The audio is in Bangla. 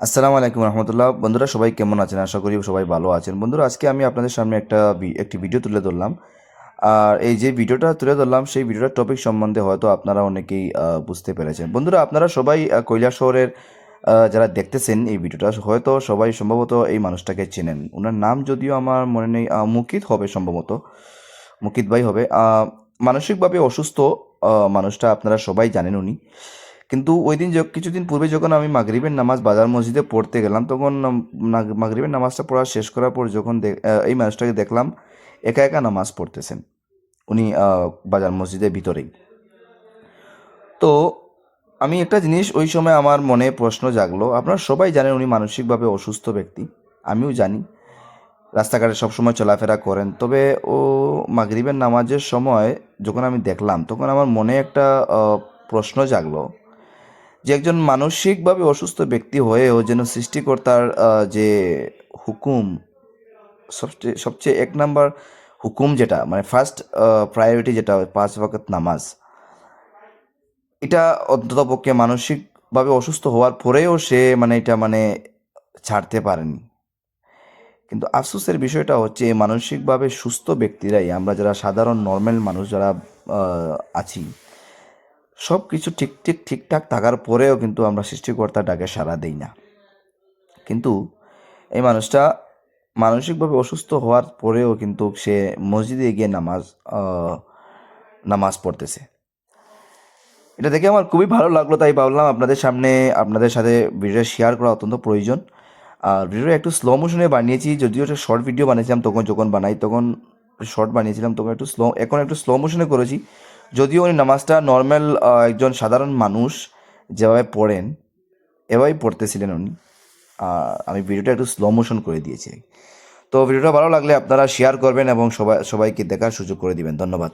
আসসালামু আলাইকুম রহমতুল্লাহ। বন্ধুরা সবাই কেমন আছেন? আশা করি সবাই ভালো আছেন। বন্ধুরা আজকে আমি আপনাদের সামনে একটি ভিডিও তুলে ধরলাম। আর এই যে ভিডিওটা তুলে ধরলাম সেই ভিডিওটার টপিক সম্বন্ধে হয়তো আপনারা অনেকেই বুঝতে পেরেছেন। বন্ধুরা আপনারা সবাই কৈলাসহরের যারা দেখতেছেন এই ভিডিওটা হয়তো সবাই সম্ভবত এই মানুষটাকে চেনেন। উনার নাম যদিও আমার মনে নেই, মুকিত হবে সম্ভবত, মুকিত ভাই হবে। মানসিকভাবে অসুস্থ মানুষটা আপনারা সবাই জানেন উনি। কিন্তু ওই দিন কিছুদিন পূর্বে যখন আমি মাগরিবের নামাজ বাজার মসজিদে পড়তে গেলাম তখন মাগরিবের নামাজটা পড়া শেষ করার পর যখন এই মানুষটাকে দেখলাম একা একা নামাজ পড়তেছেন উনি বাজার মসজিদের ভিতরেই। তো আমি একটা জিনিস ওই সময় আমার মনে প্রশ্ন জাগলো, আপনারা সবাই জানেন উনি মানসিকভাবে অসুস্থ ব্যক্তি, আমিও জানি, রাস্তাঘাটে সবসময় চলাফেরা করেন। তবে ও মাগরিবের নামাজের সময় যখন আমি দেখলাম তখন আমার মনে একটা প্রশ্ন জাগলো যে একজন মানসিকভাবে অসুস্থ ব্যক্তি হয়েও যেন সৃষ্টিকর্তার যে হুকুম, সবচেয়ে সবচেয়ে এক নাম্বার হুকুম যেটা মানে ফার্স্ট প্রায়োরিটি যেটা 5 ওয়াক্ত নামাজ, এটা অন্ততপক্ষে মানসিকভাবে অসুস্থ হওয়ার পরেও সে এটা ছাড়তে পারেনি। কিন্তু আফসোসের বিষয়টা হচ্ছে মানসিকভাবে সুস্থ ব্যক্তিরাই, আমরা যারা সাধারণ নর্মাল মানুষ যারা আছি, সব কিছু ঠিকঠাক থাকার পরেও কিন্তু আমরা সৃষ্টিকর্তার ডাকে সাড়া দেই না। কিন্তু এই মানুষটা মানসিকভাবে অসুস্থ হওয়ার পরেও কিন্তু সে মসজিদে গিয়ে নামাজ পড়তেছে। এটা দেখে আমার খুবই ভালো লাগলো, তাই ভাবলাম আপনাদের সাথে ভিডিওটা শেয়ার করা অত্যন্ত প্রয়োজন। আর ভিডিওটা একটু স্লো মোশনে বানিয়েছি, যদিও একটা শর্ট ভিডিও বানিয়েছিলাম তখন শর্ট বানিয়েছিলাম তখন এখন একটু স্লো মোশনে করেছি। যদিও উনি নামাজটা নর্মাল একজন সাধারণ মানুষ যেভাবে পড়েন এভাবেই পড়তেছিলেন উনি। আমি ভিডিওটা একটু স্লো মোশন করে দিয়েছি। তো ভিডিওটা ভালো লাগলে আপনারা শেয়ার করবেন এবং সবাইকে দেখার সুযোগ করে দিবেন। ধন্যবাদ।